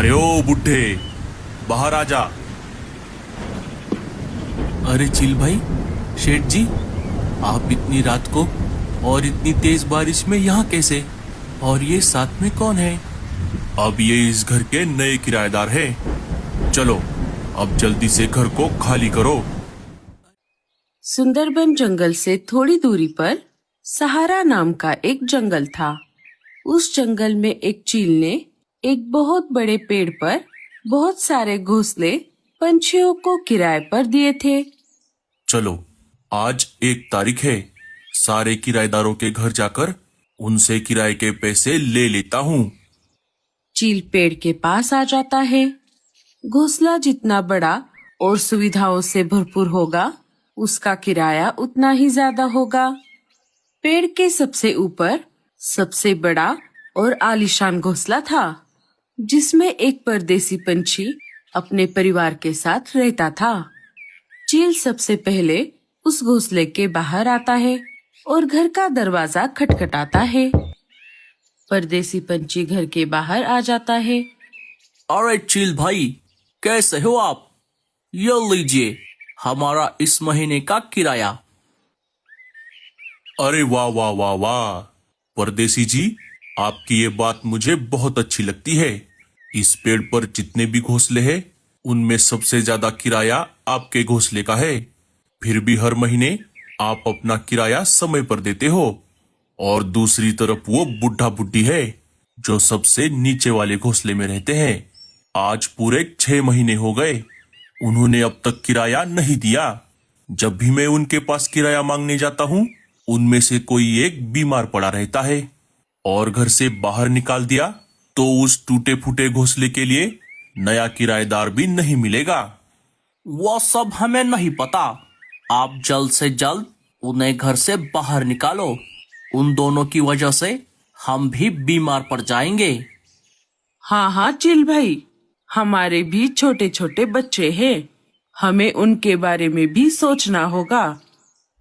अरे ओ बुड्ढे, बाहर आ जा। अरे चिल भाई, शेठ जी, आप इतनी रात को और इतनी तेज बारिश में यहाँ कैसे? और ये साथ में कौन है? अब ये इस घर के नए किराएदार हैं। चलो अब जल्दी से घर को खाली करो। सुंदरबन जंगल से थोड़ी दूरी पर सहारा नाम का एक जंगल था। उस जंगल में एक चील ने एक बहुत बड़े पेड़ पर बहुत सारे घोंसले पंछियों को किराए पर दिए थे। चलो आज 1 तारीख है, सारे किराएदारों के घर जाकर उनसे किराए के पैसे ले लेता हूँ। चील पेड़ के पास आ जाता है। घोंसला जितना बड़ा और सुविधाओं से भरपूर होगा, उसका किराया उतना ही ज्यादा होगा। पेड़ के सबसे ऊपर सबसे बड़ा और आलीशान घोंसला था, जिसमें एक परदेसी पंछी अपने परिवार के साथ रहता था। चील सबसे पहले उस घोंसले के बाहर आता है और घर का दरवाजा खटखटाता है। परदेसी पंछी घर के बाहर आ जाता है। अरे चिल भाई, कैसे हो आप? ये लीजिए हमारा इस महीने का किराया। अरे वाह वाह वाह वाह, परदेसी जी, आपकी ये बात मुझे बहुत अच्छी लगती है। इस पेड़ पर जितने भी घोंसले हैं, उनमें सबसे ज्यादा किराया आपके घोंसले का है। फिर भी हर महीने आप अपना किराया समय पर देते हो। और दूसरी तरफ वो बुढ़ा बुड्ढी है जो सबसे नीचे वाले घोंसले में रहते हैं। आज पूरे 6 महीने हो गए, उन्होंने अब तक किराया नहीं दिया। जब भी मैं उनके पास किराया मांगने जाता हूँ, उनमें से कोई एक बीमार पड़ा रहता है और घर से बाहर निकाल दिया तो उस टूटे फूटे घोंसले के लिए नया किराएदार भी नहीं मिलेगा। वो सब हमें नहीं पता। आप जल्द से जल्द उन्हें घर से बाहर निकालो। उन दोनों की वजह से हम भी बीमार पड़ जाएंगे। हाँ हाँ चिल भाई, हमारे भी छोटे छोटे बच्चे हैं, हमें उनके बारे में भी सोचना होगा।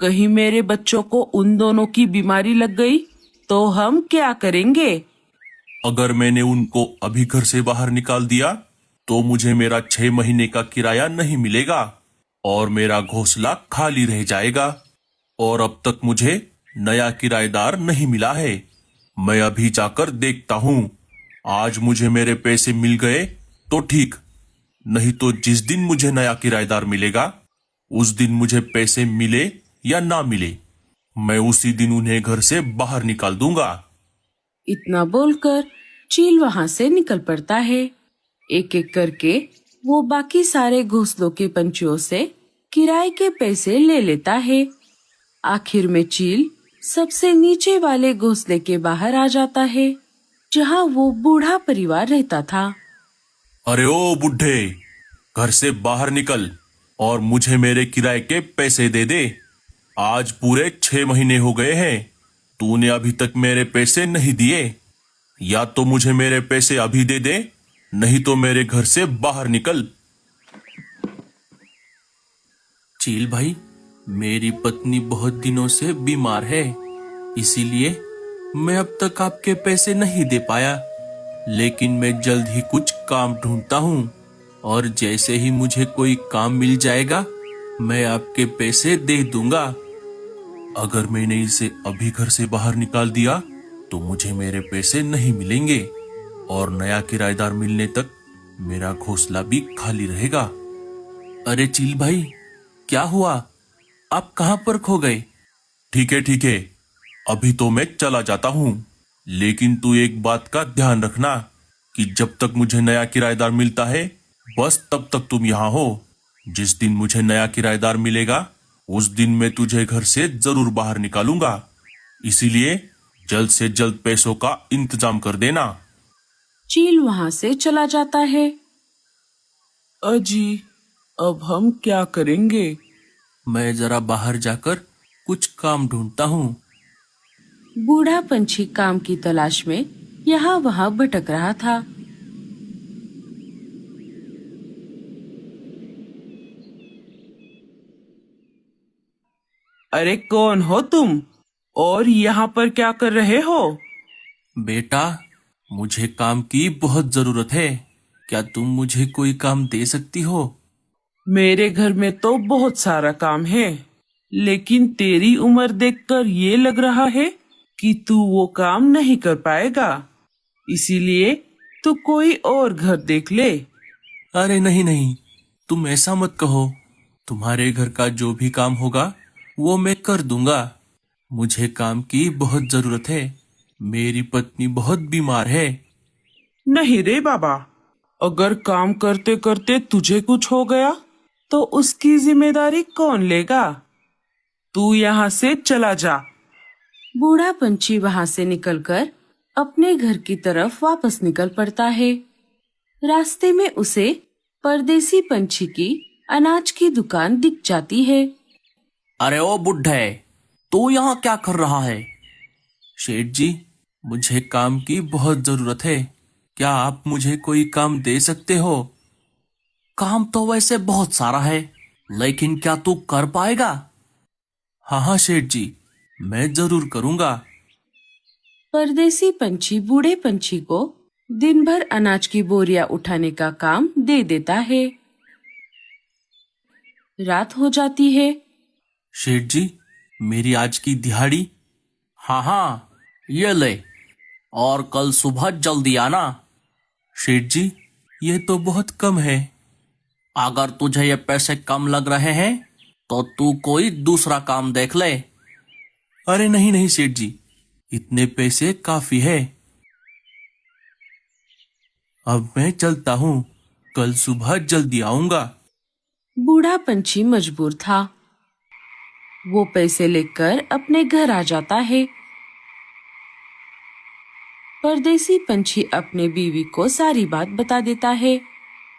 कहीं मेरे बच्चों को उन दोनों की बीमारी लग गई तो हम क्या करेंगे? अगर मैंने उनको अभी घर से बाहर निकाल दिया तो मुझे मेरा 6 महीने का किराया नहीं मिलेगा और मेरा घोंसला खाली रह जाएगा। और अब तक मुझे नया किराएदार नहीं मिला है। मैं अभी जाकर देखता हूँ। आज मुझे मेरे पैसे मिल गए तो ठीक, नहीं तो जिस दिन मुझे नया किराएदार मिलेगा, उस दिन मुझे पैसे मिले या ना मिले, मैं उसी दिन उन्हें घर से बाहर निकाल दूंगा। इतना बोलकर चील वहाँ से निकल पड़ता है। एक एक करके वो बाकी सारे घोंसलों के पंछियों से किराए के पैसे ले लेता है। आखिर में चील सबसे नीचे वाले घोंसले के बाहर आ जाता है, जहाँ वो बूढ़ा परिवार रहता था। अरे ओ बुड्ढे, घर से बाहर निकल और मुझे मेरे किराए के पैसे दे दे। आज पूरे 6 महीने हो गए हैं, तूने अभी तक मेरे पैसे नहीं दिए। या तो मुझे मेरे पैसे अभी दे दे, नहीं तो मेरे घर से बाहर निकल। चील भाई, मेरी पत्नी बहुत दिनों से बीमार है, इसीलिए मैं अब तक आपके पैसे नहीं दे पाया। लेकिन मैं जल्द ही कुछ काम ढूंढता हूँ और जैसे ही मुझे कोई काम मिल जाएगा, मैं आपके पैसे दे दूंगा। अगर मैंने इसे अभी घर से बाहर निकाल दिया तो मुझे मेरे पैसे नहीं मिलेंगे और नया किराएदार मिलने तक मेरा घोंसला भी खाली रहेगा। अरे चील भाई, क्या हुआ? आप कहाँ पर खो गए? ठीक है, अभी तो मैं चला जाता हूँ, लेकिन तू एक बात का ध्यान रखना कि जब तक मुझे नया किराएदार मिलता है, बस तब तक तुम यहाँ हो। जिस दिन मुझे नया किराएदार मिलेगा, उस दिन मैं तुझे घर से जरूर बाहर निकालूंगा। इसीलिए जल्द से जल्द पैसों का इंतजाम कर देना। चील वहाँ से चला जाता है। अजी, अब हम क्या करेंगे? मैं जरा बाहर जाकर कुछ काम ढूंढता हूँ। बूढ़ा पंछी काम की तलाश में यहाँ वहाँ भटक रहा था। अरे कौन हो तुम और यहाँ पर क्या कर रहे हो? बेटा, मुझे काम की बहुत जरूरत है। क्या तुम मुझे कोई काम दे सकती हो? मेरे घर में तो बहुत सारा काम है, लेकिन तेरी उम्र देखकर ये लग रहा है कि तू वो काम नहीं कर पाएगा। इसीलिए तू कोई और घर देख ले। अरे नहीं नहीं, तुम ऐसा मत कहो। तुम्हारे घर का जो भी काम होगा वो मैं कर दूंगा। मुझे काम की बहुत जरूरत है। मेरी पत्नी बहुत बीमार है। नहीं रे बाबा, अगर काम करते करते तुझे कुछ हो गया तो उसकी जिम्मेदारी कौन लेगा? तू यहाँ से चला जा। बूढ़ा पंछी वहां से निकलकर अपने घर की तरफ वापस निकल पड़ता है। रास्ते में उसे परदेसी पंछी की अनाज की दुकान दिख जाती है। अरे ओ बुड्ढे, तू यहाँ क्या कर रहा है? शेठ जी, मुझे काम की बहुत जरूरत है। क्या आप मुझे कोई काम दे सकते हो? काम तो वैसे बहुत सारा है, लेकिन क्या तू कर पाएगा? हाँ हाँ शेठ जी, मैं जरूर करूंगा। परदेसी पंछी बूढ़े पंछी को दिन भर अनाज की बोरियां उठाने का काम दे देता है। रात हो जाती है। शेठ जी, मेरी आज की दिहाड़ी? हाँ हाँ, ये ले, और कल सुबह जल्दी आना। शेठ जी, ये तो बहुत कम है। अगर तुझे ये पैसे कम लग रहे हैं तो तू कोई दूसरा काम देख ले। अरे नहीं नहीं शेठ जी, इतने पैसे काफी है। अब मैं चलता हूँ, कल सुबह जल्दी आऊंगा। बूढ़ा पंछी मजबूर था। वो पैसे लेकर अपने घर आ जाता है। परदेसी पंछी अपने बीवी को सारी बात बता देता है।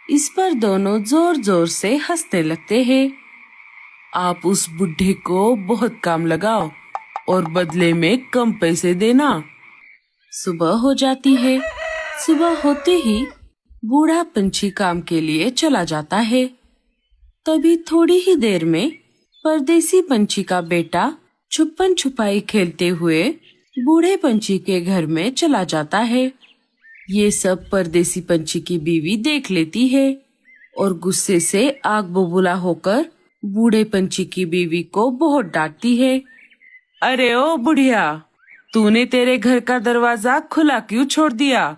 इस पर दोनों जोर जोर से हंसने लगते हैं। आप उस बुढ़े को बहुत काम लगाओ और बदले में कम पैसे देना। सुबह हो जाती है। सुबह होते ही बूढ़ा पंछी काम के लिए चला जाता है। तभी थोड़ी ही देर में परदेसी पंछी का बेटा छुपन छुपाई खेलते हुए बूढ़े पंछी के घर में चला जाता है। ये सब परदेसी पंछी की बीवी देख लेती है और गुस्से से आग बबूला होकर बूढ़े पंछी की बीवी को बहुत डांटती है। अरे ओ बुढ़िया, तूने तेरे घर का दरवाजा खुला क्यों छोड़ दिया?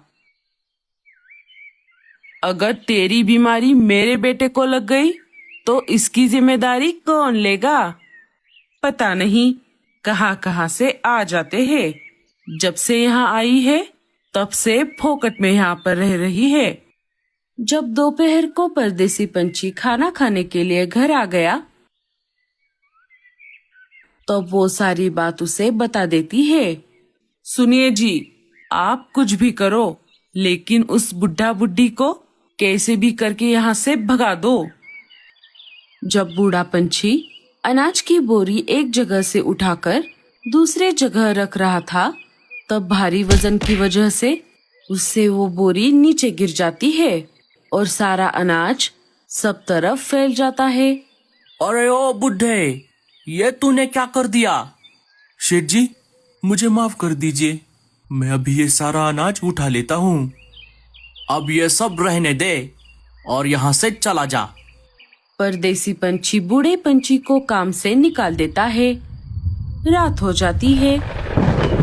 अगर तेरी बीमारी मेरे बेटे को लग गई तो इसकी जिम्मेदारी कौन लेगा? पता नहीं कहाँ से आ जाते हैं। जब से यहाँ आई है तब से फोकट में यहाँ पर रह रही है। जब दोपहर को परदेसी पंछी खाना खाने के लिए घर आ गया तब वो सारी बात उसे बता देती है। सुनिए जी, आप कुछ भी करो, लेकिन उस बुढ़ा बुढ़ी को कैसे भी करके यहाँ से भगा दो। जब बूढ़ा पंछी अनाज की बोरी एक जगह से उठाकर दूसरे जगह रख रहा था तब भारी वजन की वजह से उससे वो बोरी नीचे गिर जाती है और सारा अनाज सब तरफ फैल जाता है। अरे ओ बुढ़े, ये तूने क्या कर दिया? शेठ जी, मुझे माफ कर दीजिए। मैं अभी ये सारा अनाज उठा लेता हूँ। अब ये सब रहने दे और यहाँ से चला जा। परदेसी पंछी बूढ़े पंछी को काम से निकाल देता है। रात हो जाती है।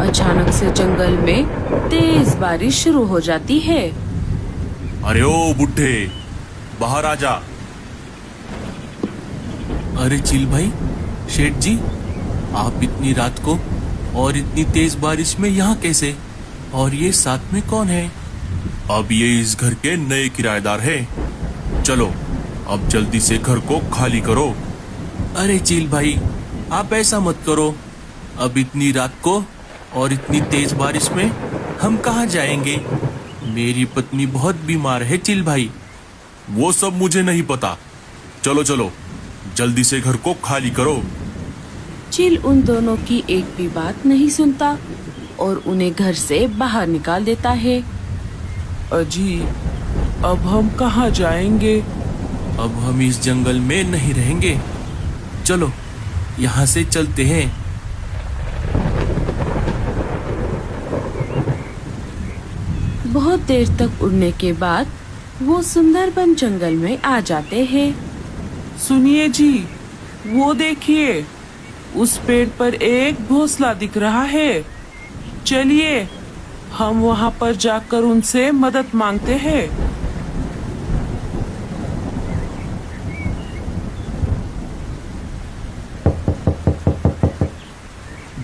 अचानक से जंगल में तेज बारिश शुरू हो जाती है। अरे ओ बुड्ढे, बाहर आ जा। अरे चिल भाई, शेठ जी, आप इतनी रात को और इतनी तेज बारिश में यहाँ कैसे? और ये साथ में कौन है? अब ये इस घर के नए किराएदार हैं। चलो, अब जल्दी से घर को खाली करो। अरे चिल भाई, आप ऐसा मत करो। अब इतनी रात को और इतनी तेज बारिश में हम कहाँ जाएंगे? मेरी पत्नी बहुत बीमार है चिल भाई। वो सब मुझे नहीं पता। चलो चलो, जल्दी से घर को खाली करो। चिल उन दोनों की एक भी बात नहीं सुनता और उन्हें घर से बाहर निकाल देता है। अजी, अब हम कहाँ जाएंगे? अब हम इस जंगल में नहीं रहेंगे। चलो, यहाँ से चलते हैं। बहुत देर तक उड़ने के बाद वो सुंदरबन जंगल में आ जाते हैं। सुनिए जी, वो देखिए, उस पेड़ पर एक घोंसला दिख रहा है। चलिए हम वहाँ पर जाकर उनसे मदद मांगते हैं।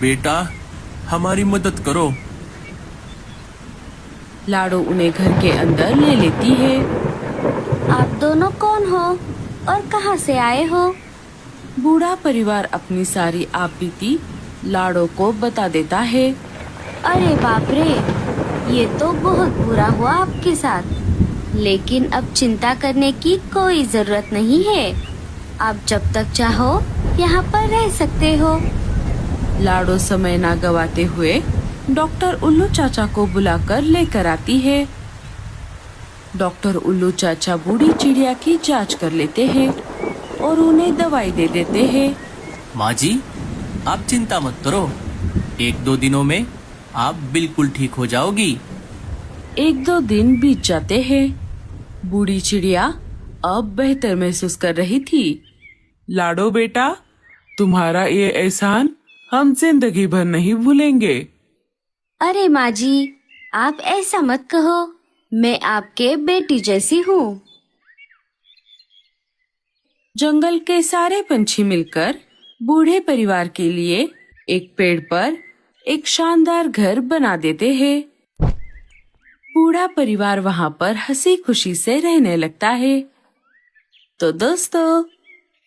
बेटा, हमारी मदद करो। लाडो उन्हें घर के अंदर ले लेती है। आप दोनों कौन हो और कहाँ से आए हो? बूढ़ा परिवार अपनी सारी आपबीती लाडो को बता देता है। अरे बाप रे, ये तो बहुत बुरा हुआ आपके साथ। लेकिन अब चिंता करने की कोई जरूरत नहीं है। आप जब तक चाहो यहाँ पर रह सकते हो। लाडो समय ना गवाते हुए डॉक्टर उल्लू चाचा को बुलाकर लेकर आती है। डॉक्टर उल्लू चाचा बूढ़ी चिड़िया की जांच कर लेते हैं और उन्हें दवाई दे देते हैं। माँ जी, आप चिंता मत करो, 1-2 दिनों में आप बिल्कुल ठीक हो जाओगी। 1-2 दिन बीत जाते हैं। बूढ़ी चिड़िया अब बेहतर महसूस कर रही थी। लाडो बेटा, तुम्हारा ये एहसान हम जिंदगी भर नहीं भूलेंगे। अरे माँ जी, आप ऐसा मत कहो, मैं आपके बेटी जैसी हूँ। जंगल के सारे पंछी मिलकर बूढ़े परिवार के लिए एक पेड़ पर एक शानदार घर बना देते हैं। बूढ़ा परिवार वहाँ पर हंसी खुशी से रहने लगता है। तो दोस्तों,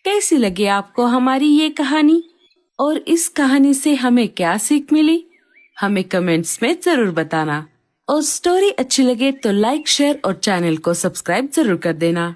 कैसी लगी आपको हमारी ये कहानी और इस कहानी से हमें क्या सीख मिली, हमें कमेंट्स में जरूर बताना। और स्टोरी अच्छी लगे तो लाइक, शेयर और चैनल को सब्सक्राइब जरूर कर देना।